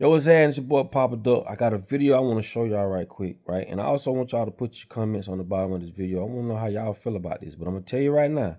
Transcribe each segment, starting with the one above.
Yo, what's happening? It's your boy Papa Duck. I got a video I want to show y'all right quick, right? And I also want y'all to put your comments on the bottom of this video. I want to know how y'all feel about this, but I'm going to tell you right now,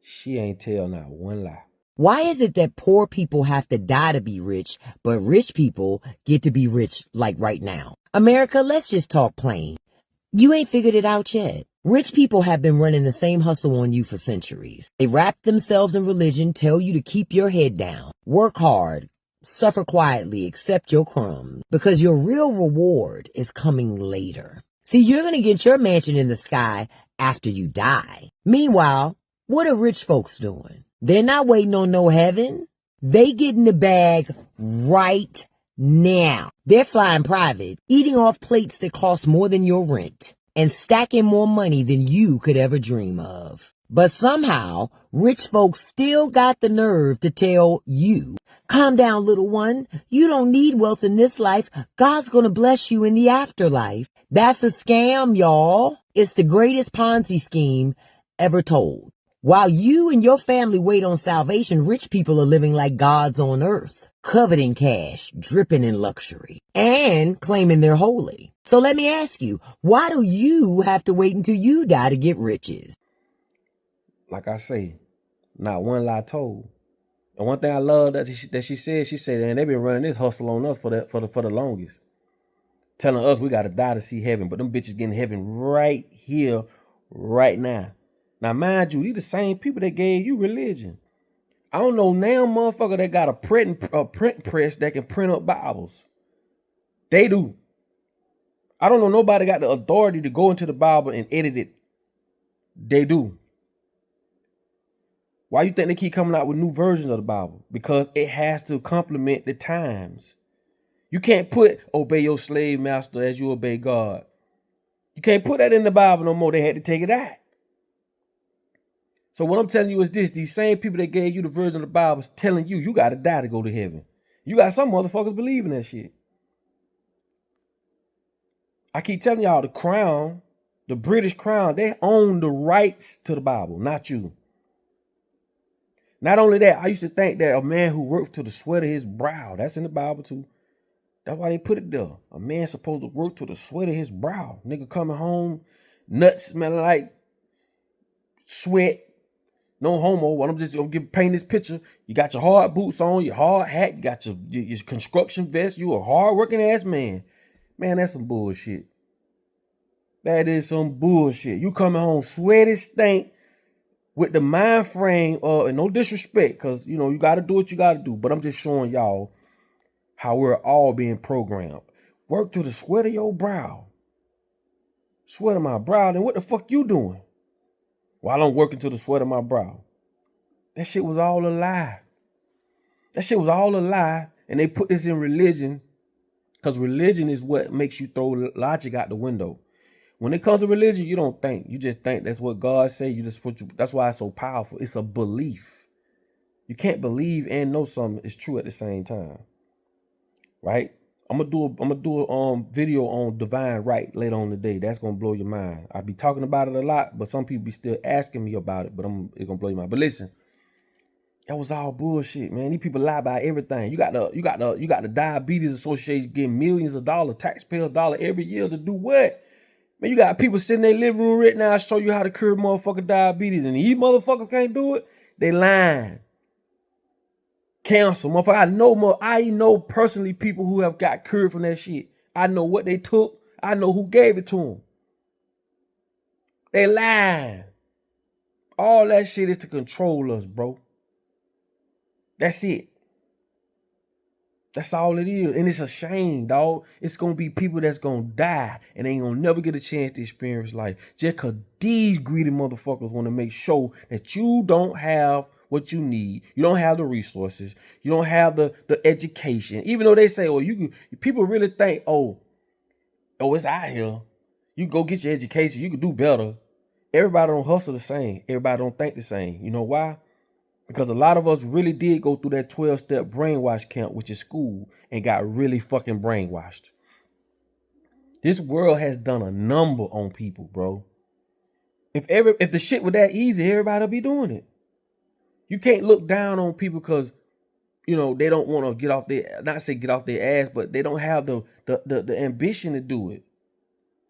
she ain't tell not one lie. Why is it that poor people have to die to be rich, but rich people get to be rich like right now? America, let's just talk plain. You ain't figured it out yet. Rich people have been running the same hustle on you for centuries. They wrap themselves in religion, tell you to keep your head down, work hard, suffer quietly, accept your crumbs, because your real reward is coming later. See, you're going to get your mansion in the sky after you die. Meanwhile, what are rich folks doing? They're not waiting on no heaven. They get in the bag right now. They're flying private, eating off plates that cost more than your rent, and stacking more money than you could ever dream of. But somehow, rich folks still got the nerve to tell you, calm down, little one. You don't need wealth in this life. God's gonna bless you in the afterlife. That's a scam, y'all. It's the greatest Ponzi scheme ever told. While you and your family wait on salvation, rich people are living like gods on earth, coveting cash, dripping in luxury, and claiming they're holy. So let me ask you, why do you have to wait until you die to get riches? Like I say, not one lie told. And one thing I love that she said, and they've been running this hustle on us for the longest. Telling us we got to die to see heaven, but them bitches getting heaven right here, right now. Now, mind you, these the same people that gave you religion. I don't know now, motherfucker, that got a print press that can print up Bibles. They do. I don't know nobody got the authority to go into the Bible and edit it. They do. Why you think they keep coming out with new versions of the Bible? Because it has to complement the times. You can't put obey your slave master as you obey God. You can't put that in the Bible no more. They had to take it out. So what I'm telling you is this: these same people that gave you the version of the Bible is telling you got to die to go to heaven. You got some motherfuckers believing that shit. I keep telling y'all, the crown, the British crown, they own the rights to the Bible, not you. Not only that, I used to think that a man who worked to the sweat of his brow, that's in the Bible too. That's why they put it there. A man supposed to work to the sweat of his brow. Nigga coming home, nuts smelling like sweat. No homo. But I'm just gonna paint this picture. You got your hard boots on, your hard hat, you got your construction vest. You a hard working ass man. Man, that's some bullshit. That is some bullshit. You coming home sweaty, stink, with the mind frame and no disrespect, because you know you gotta do what you gotta do. But I'm just showing y'all how we're all being programmed. Work to the sweat of your brow. Sweat of my brow. Then what the fuck you doing while I'm working to the sweat of my brow? That shit was all a lie. That shit was all a lie. And they put this in religion because religion is what makes you throw logic out the window. When it comes to religion, you don't think. You just think that's what God say. That's why it's so powerful. It's a belief. You can't believe and know something is true at the same time. Right? I'm gonna do a video on divine right later on today. That's gonna blow your mind. I be talking about it a lot, but some people be still asking me about it. But it's gonna blow your mind. But listen, that was all bullshit, man. These people lie about everything. You got the Diabetes Association getting millions of dollars, taxpayer dollar every year to do what? Man, you got people sitting in their living room right now show you how to cure motherfucking diabetes, and these motherfuckers can't do it. They lying. Cancer, motherfucker. I know personally people who have got cured from that shit. I know what they took. I know who gave it to them. They lying. All that shit is to control us, bro. That's it. That's all it is. And it's a shame, dog. It's going to be people that's going to die and they ain't going to never get a chance to experience life. Just because these greedy motherfuckers want to make sure that you don't have what you need. You don't have the resources. You don't have the education. Even though they say, people really think, it's out here. You go get your education. You can do better. Everybody don't hustle the same. Everybody don't think the same. You know why? Because a lot of us really did go through that 12-step brainwash camp, which is school, and got really fucking brainwashed. This world has done a number on people, bro. If the shit were that easy, everybody would be doing it. You can't look down on people because you know, they don't want to get off their, not say get off their ass, but they don't have the ambition to do it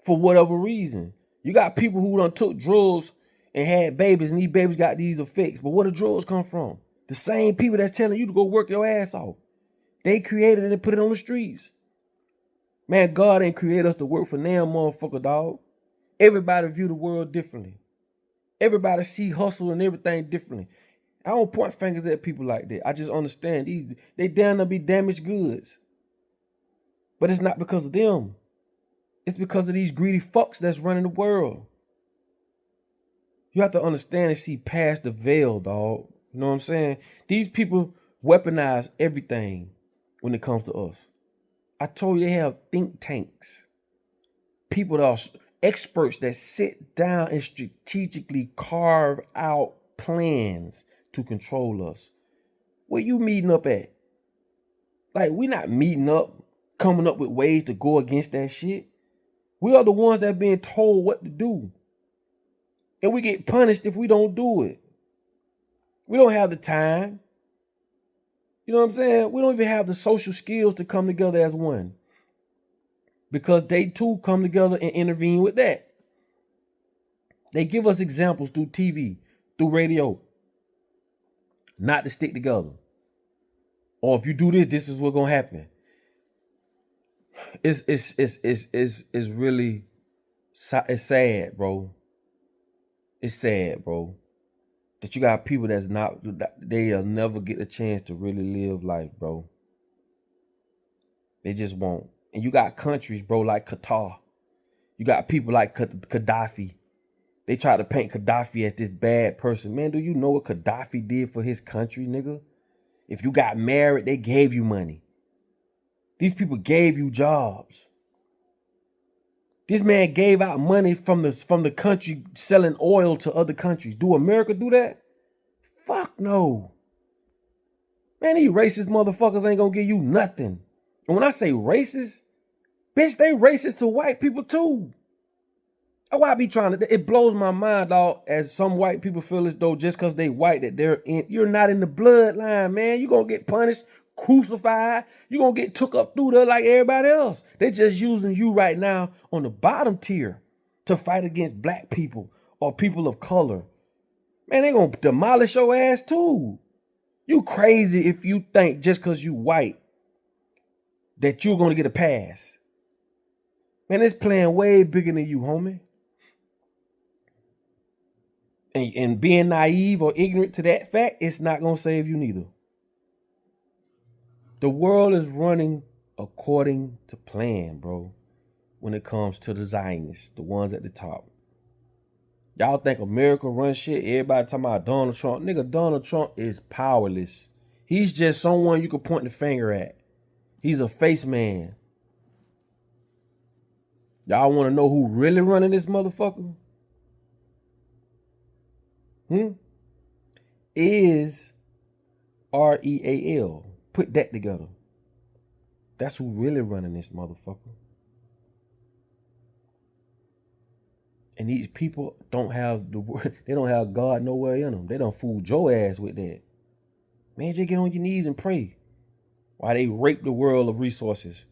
for whatever reason. You got people who done took drugs and had babies, and these babies got these effects. But where the drugs come from? The same people that's telling you to go work your ass off. They created it and put it on the streets. Man, God ain't create us to work for damn motherfucker, dog. Everybody view the world differently. Everybody see hustle and everything differently. I don't point fingers at people like that. I just understand they damn to be damaged goods. But it's not because of them. It's because of these greedy fucks that's running the world. You have to understand and see past the veil, dog. You know what I'm saying? These people weaponize everything when it comes to us. I told you they have think tanks. People that are experts that sit down and strategically carve out plans to control us. Where you meeting up at? Like, we not meeting up, coming up with ways to go against that shit. We are the ones that are being told what to do. And we get punished if we don't do it. We don't have the time. You know what I'm saying? We don't even have the social skills to come together as one. Because they too come together and intervene with that. They give us examples through TV, through radio, not to stick together. Or if you do this, this is what's gonna happen. It's really, it's sad, bro. It's sad, bro, that you got people that's not, they'll never get a chance to really live life, bro. They just won't. And you got countries, bro, like Qatar. You got people like Gaddafi. They try to paint Gaddafi as this bad person. Man, do you know what Gaddafi did for his country, nigga? If you got married, they gave you money. These people gave you jobs. This man gave out money from the country selling oil to other countries. Do America do that? Fuck no. Man, these racist motherfuckers ain't gonna give you nothing. And when I say racist, bitch, they racist to white people too. That's why I be trying to, it blows my mind, dog, as some white people feel as though just because they white that you're not in the bloodline, man. You're gonna get punished, crucified. You're gonna get took up through there like everybody else. They just using you right now on the bottom tier to fight against black people or people of color. Man, they gonna demolish your ass too. You crazy if you think just because you white that you're gonna get a pass. Man, it's playing way bigger than you, homie. And being naive or ignorant to that fact, it's not gonna save you neither. The world is running according to plan, bro, when it comes to the Zionists, the ones at the top. Y'all think America runs shit? Everybody talking about Donald Trump. Nigga, Donald Trump is powerless. He's just someone you can point the finger at. He's a face man. Y'all want to know who really running this motherfucker? Is REAL. Put that together. That's who really running this motherfucker. And these people don't have they don't have God nowhere in them. They done fooled your ass with that. Man, just get on your knees and pray. While they rape the world of resources.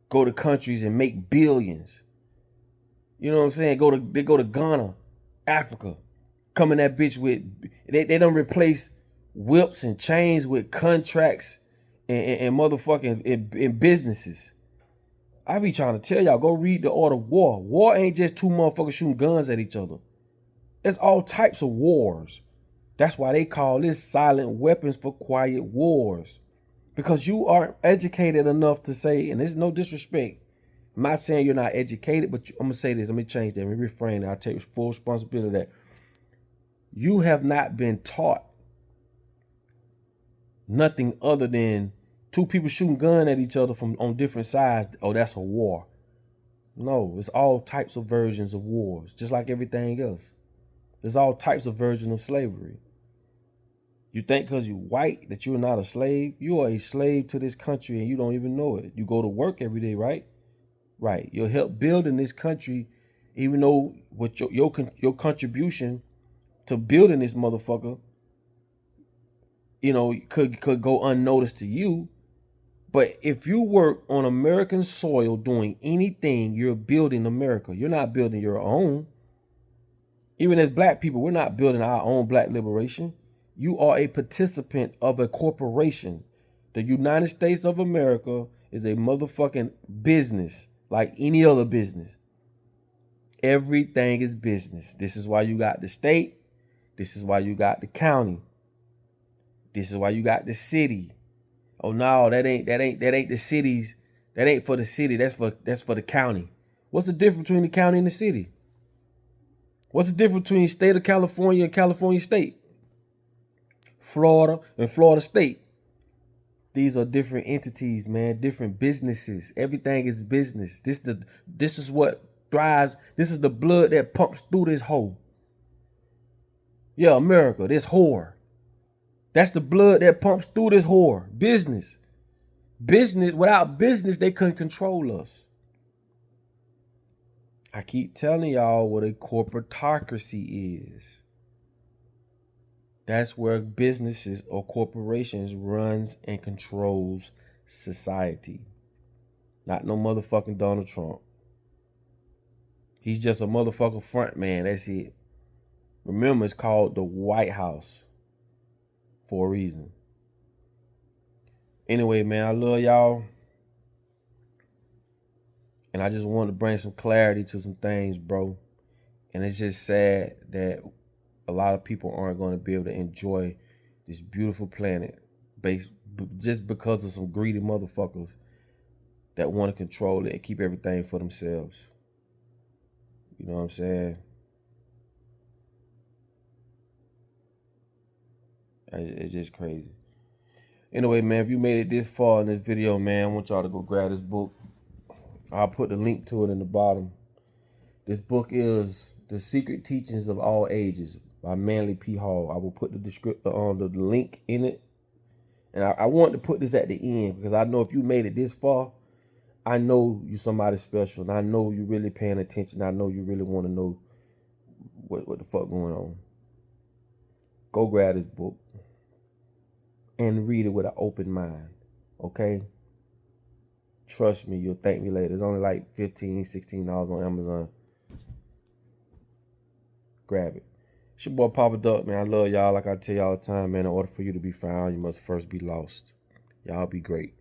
Go to countries and make billions. You know what I'm saying? They go to Ghana, Africa. Come in that bitch with, they don't replace whips and chains with contracts and motherfucking in businesses. I be trying to tell y'all, go read The Art of War. War ain't just two motherfuckers shooting guns at each other. There's all types of wars. That's why they call this silent weapons for quiet wars. Because you aren't educated enough to say, and there's no disrespect. I'm not saying you're not educated, but I'm going to say this. Let me change that. Let me reframe it. I'll take full responsibility of that. You have not been taught nothing other than two people shooting gun at each other from on different sides. Oh, that's a war. No, it's all types of versions of wars, just like everything else. There's all types of versions of slavery. You think because you're white that you're not a slave? You are a slave to this country and you don't even know it. You go to work every day, right? Right. You'll help build in this country, even though with your contribution to building this motherfucker you know, could go unnoticed to you. But if you work on American soil doing anything, you're building America. You're not building your own. Even as black people, we're not building our own black liberation. You are a participant of a corporation. The United States of America is a motherfucking business like any other business. Everything is business. This is why you got the state. This is why you got the county. This is why you got the city. Oh no, that ain't the cities. That ain't for the city. That's for the county. What's the difference between the county and the city? What's the difference between state of California and California state? Florida and Florida state. These are different entities, man, different businesses. Everything is business. This is what drives, this is the blood that pumps through this hole. Yeah, America, this whore. That's the blood that pumps through this whore. Business. Business, without business, they couldn't control us. I keep telling y'all what a corporatocracy is. That's where businesses or corporations runs and controls society. Not no motherfucking Donald Trump. He's just a motherfucking front man. That's it. Remember, it's called the White House for a reason. Anyway, man, I love y'all. And I just wanted to bring some clarity to some things, bro. And it's just sad that a lot of people aren't going to be able to enjoy this beautiful planet just because of some greedy motherfuckers that want to control it and keep everything for themselves. You know what I'm saying? It's just crazy. Anyway, man, if you made it this far in this video, man, I want y'all to go grab this book. I'll put the link to it in the bottom. This book is The Secret Teachings of All Ages by Manly P. Hall. I will put the the link in it. And I want to put this at the end because I know if you made it this far, I know you somebody special. And I know you really paying attention. I know you really want to know what the fuck going on. Go grab this book and read it with an open mind. Okay? Trust me, you'll thank me later. It's only like $15, $16 on Amazon. Grab it. It's your boy Papa Duck, man. I love y'all. Like I tell y'all all the time, man. In order for you to be found, you must first be lost. Y'all be great.